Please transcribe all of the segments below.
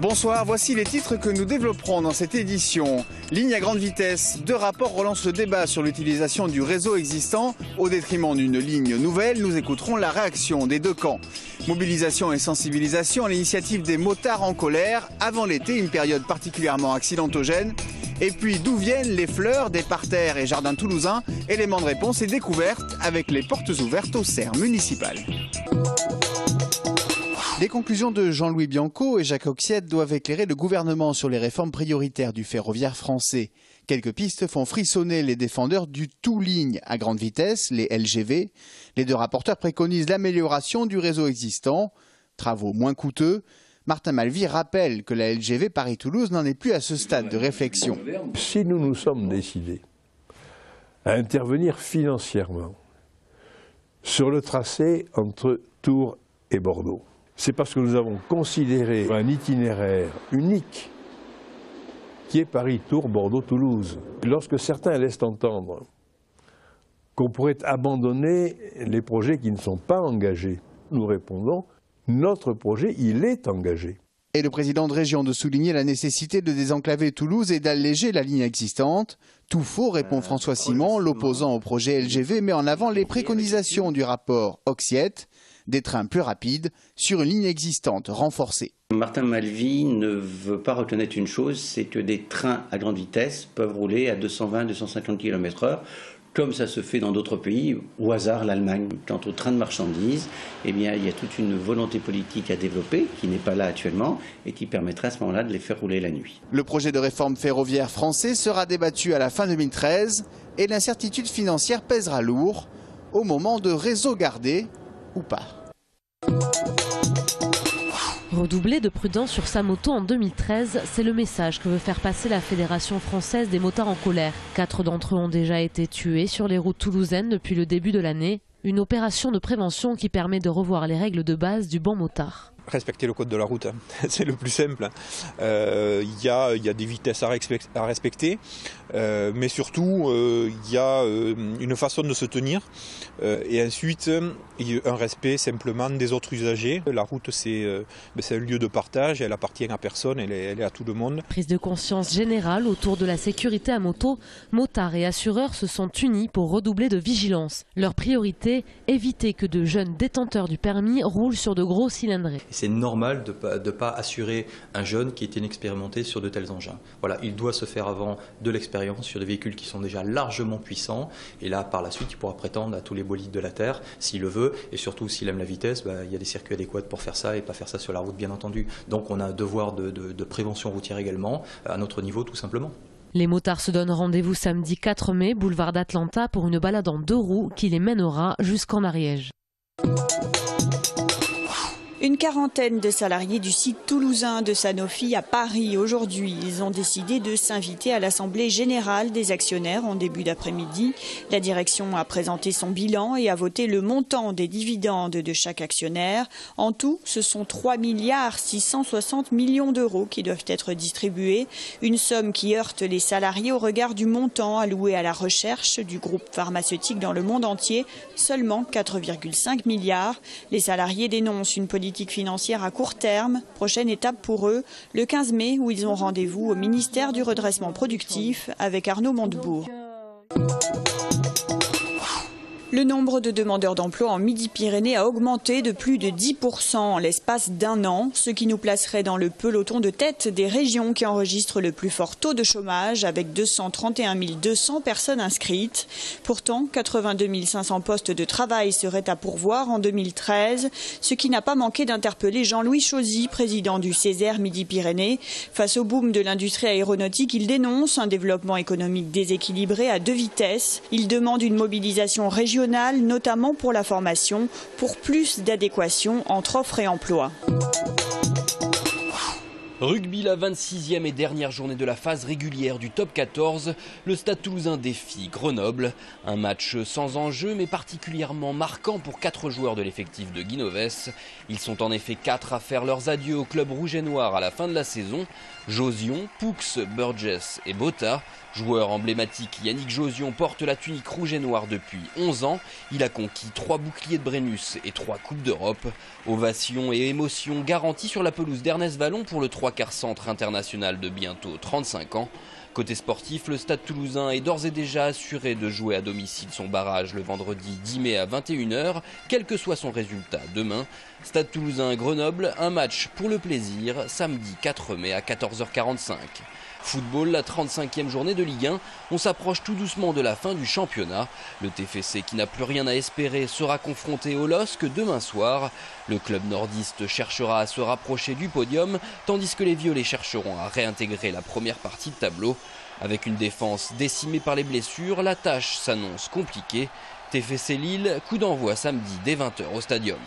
Bonsoir, voici les titres que nous développerons dans cette édition. Ligne à grande vitesse, 2 rapports relancent le débat sur l'utilisation du réseau existant au détriment d'une ligne nouvelle. Nous écouterons la réaction des 2 camps. Mobilisation et sensibilisation à l'initiative des motards en colère. Avant l'été, une période particulièrement accidentogène. Et puis d'où viennent les fleurs des parterres et jardins toulousains? Élément de réponse et découverte avec les portes ouvertes au cerf municipal. Les conclusions de Jean-Louis Bianco et Jacques Oxiette doivent éclairer le gouvernement sur les réformes prioritaires du ferroviaire français. Quelques pistes font frissonner les défendeurs du tout ligne à grande vitesse, les LGV. Les 2 rapporteurs préconisent l'amélioration du réseau existant, travaux moins coûteux. Martin Malvy rappelle que la LGV Paris-Toulouse n'en est plus à ce stade de réflexion. Si nous nous sommes décidés à intervenir financièrement sur le tracé entre Tours et Bordeaux, c'est parce que nous avons considéré un itinéraire unique qui est Paris-Tours, Bordeaux-Toulouse. Lorsque certains laissent entendre qu'on pourrait abandonner les projets qui ne sont pas engagés, nous répondons, notre projet, il est engagé. Et le président de région de souligner la nécessité de désenclaver Toulouse et d'alléger la ligne existante. Tout faux, répond François Simon, l'opposant au projet LGV met en avant les préconisations du rapport Oxiette, des trains plus rapides sur une ligne existante renforcée. Martin Malvy ne veut pas reconnaître une chose, c'est que des trains à grande vitesse peuvent rouler à 220-250 km/h, comme ça se fait dans d'autres pays, au hasard l'Allemagne. Quant aux trains de marchandises, eh bien, il y a toute une volonté politique à développer, qui n'est pas là actuellement, et qui permettrait à ce moment-là de les faire rouler la nuit. Le projet de réforme ferroviaire français sera débattu à la fin 2013, et l'incertitude financière pèsera lourd au moment de réseau gardé ou pas. Redoubler de prudence sur sa moto en 2013, c'est le message que veut faire passer la Fédération française des motards en colère. 4 d'entre eux ont déjà été tués sur les routes toulousaines depuis le début de l'année. Une opération de prévention qui permet de revoir les règles de base du bon motard. Respecter le code de la route, c'est le plus simple. Y a des vitesses à respecter, mais surtout il y a une façon de se tenir et ensuite un respect simplement des autres usagers. La route c'est un lieu de partage, elle appartient à personne, elle est à tout le monde. Prise de conscience générale autour de la sécurité à moto, motards et assureurs se sont unis pour redoubler de vigilance. Leur priorité, éviter que de jeunes détenteurs du permis roulent sur de gros cylindrés. C'est normal de pas assurer un jeune qui est inexpérimenté sur de tels engins. Voilà, il doit se faire avant de l'expérience sur des véhicules qui sont déjà largement puissants. Et là, par la suite, il pourra prétendre à tous les bolides de la Terre, s'il le veut. Et surtout, s'il aime la vitesse, il y a des circuits adéquats pour faire ça et pas faire ça sur la route, bien entendu. Donc on a un devoir de prévention routière également, à notre niveau, tout simplement. Les motards se donnent rendez-vous samedi 4 mai, boulevard d'Atlanta, pour une balade en 2 roues qui les mènera jusqu'en Ariège. Une quarantaine de salariés du site toulousain de Sanofi à Paris aujourd'hui. Ils ont décidé de s'inviter à l'Assemblée générale des actionnaires en début d'après-midi. La direction a présenté son bilan et a voté le montant des dividendes de chaque actionnaire. En tout, ce sont 3,660 milliards d'euros qui doivent être distribués. Une somme qui heurte les salariés au regard du montant alloué à la recherche du groupe pharmaceutique dans le monde entier, seulement 4,5 milliards. Les salariés dénoncent une politique financière à court terme. Prochaine étape pour eux, le 15 mai où ils ont rendez-vous au ministère du redressement productif avec Arnaud Montebourg. Le nombre de demandeurs d'emploi en Midi-Pyrénées a augmenté de plus de 10% en l'espace d'1 an, ce qui nous placerait dans le peloton de tête des régions qui enregistrent le plus fort taux de chômage avec 231 200 personnes inscrites. Pourtant, 82 500 postes de travail seraient à pourvoir en 2013, ce qui n'a pas manqué d'interpeller Jean-Louis Chauzy, président du Césaire Midi-Pyrénées. Face au boom de l'industrie aéronautique, il dénonce un développement économique déséquilibré à 2 vitesses. Il demande une mobilisation régionale, notamment pour la formation, pour plus d'adéquation entre offre et emploi. Rugby, la 26e et dernière journée de la phase régulière du top 14. Le Stade Toulousain défie Grenoble. Un match sans enjeu mais particulièrement marquant pour 4 joueurs de l'effectif de Guinoves. Ils sont en effet 4 à faire leurs adieux au club rouge et noir à la fin de la saison. Josion, Poux, Burgess et Botta. Joueur emblématique, Yannick Josion porte la tunique rouge et noire depuis 11 ans. Il a conquis 3 boucliers de Brennus et 3 Coupes d'Europe. Ovation et émotion garanties sur la pelouse d'Ernest Vallon pour le 3 quarts centre international de bientôt 35 ans. Côté sportif, le Stade Toulousain est d'ores et déjà assuré de jouer à domicile son barrage le vendredi 10 mai à 21 h, quel que soit son résultat demain. Stade Toulousain-Grenoble, un match pour le plaisir, samedi 4 mai à 14 h 45. Football, la 35e journée de Ligue 1, on s'approche tout doucement de la fin du championnat. Le TFC, qui n'a plus rien à espérer, sera confronté au LOSC demain soir. Le club nordiste cherchera à se rapprocher du podium, tandis que les Violets chercheront à réintégrer la première partie de tableau. Avec une défense décimée par les blessures, la tâche s'annonce compliquée. TFC Lille, coup d'envoi samedi dès 20 h au Stadium.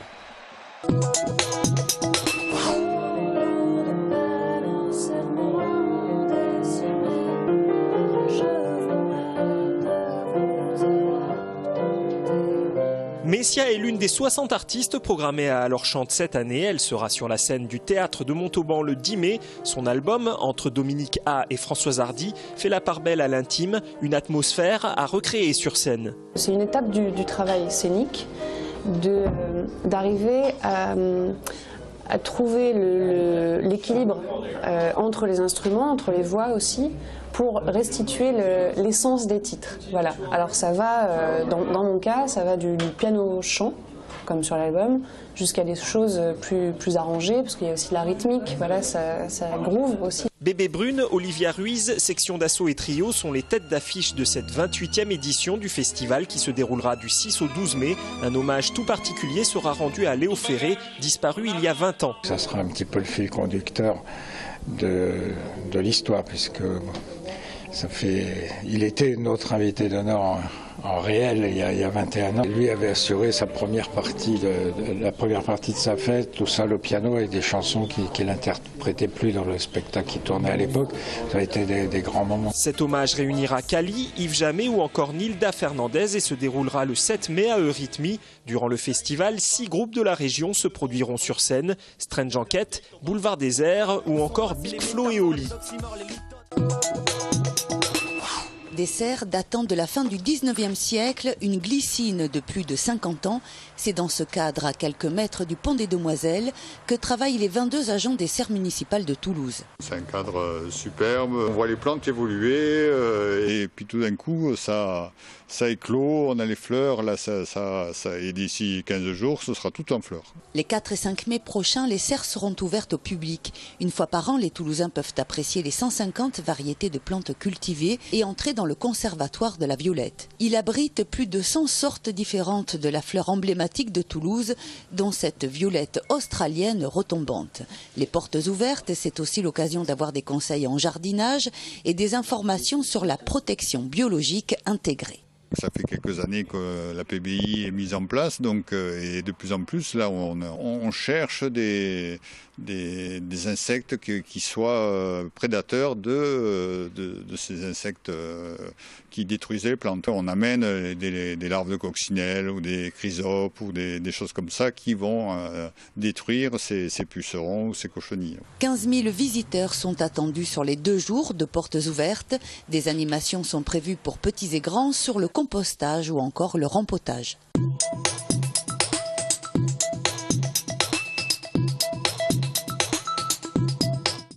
Messia est l'une des 60 artistes programmées à Alors Chante cette année. Elle sera sur la scène du théâtre de Montauban le 10 mai. Son album, entre Dominique A et Françoise Hardy, fait la part belle à l'intime, une atmosphère à recréer sur scène. C'est une étape du travail scénique, d'arriver à trouver l'équilibre entre les instruments, entre les voix aussi, pour restituer l'essence des titres. Voilà. Alors ça va, dans mon cas, ça va du piano-chant, comme sur l'album, jusqu'à des choses plus arrangées, parce qu'il y a aussi de la rythmique, voilà, ça groove aussi. Bébé Brune, Olivia Ruiz, section d'assaut et trio sont les têtes d'affiche de cette 28e édition du festival qui se déroulera du 6 au 12 mai. Un hommage tout particulier sera rendu à Léo Ferré, disparu il y a 20 ans. Ça sera un petit peu le fil conducteur de l'histoire, puisque il était notre invité d'honneur en réel il y a 21 ans. Lui avait assuré sa première partie, la première partie de sa fête, tout seul au piano, avec des chansons qu'il n'interprétait plus dans le spectacle qui tournait à l'époque. Ça a été des grands moments. Cet hommage réunira Kali, Yves Jamais ou encore Nilda Fernandez et se déroulera le 7 mai à Eurythmie. Durant le festival, 6 groupes de la région se produiront sur scène. Strange Enquête, Boulevard Désert ou encore Big Flo et Oli. Des serres datant de la fin du 19e siècle, une glycine de plus de 50 ans. C'est dans ce cadre, à quelques mètres du pont des Demoiselles, que travaillent les 22 agents des serres municipales de Toulouse. C'est un cadre superbe, on voit les plantes évoluer et puis tout d'un coup ça éclot, on a les fleurs, là, et d'ici 15 jours ce sera tout en fleurs. Les 4 et 5 mai prochains, les serres seront ouvertes au public. Une fois par an, les Toulousains peuvent apprécier les 150 variétés de plantes cultivées et entrer dans le conservatoire de la violette. Il abrite plus de 100 sortes différentes de la fleur emblématique de Toulouse, dont cette violette australienne retombante. Les portes ouvertes, c'est aussi l'occasion d'avoir des conseils en jardinage et des informations sur la protection biologique intégrée. Ça fait quelques années que la PBI est mise en place, donc, et de plus en plus, là, on cherche des insectes qui soient prédateurs de ces insectes qui détruisaient les plantes. On amène des larves de coccinelle ou des chrysopes ou des choses comme ça qui vont détruire ces pucerons ou ces cochonilles. 15 000 visiteurs sont attendus sur les 2 jours de portes ouvertes. Des animations sont prévues pour petits et grands sur le compostage ou encore le rempotage.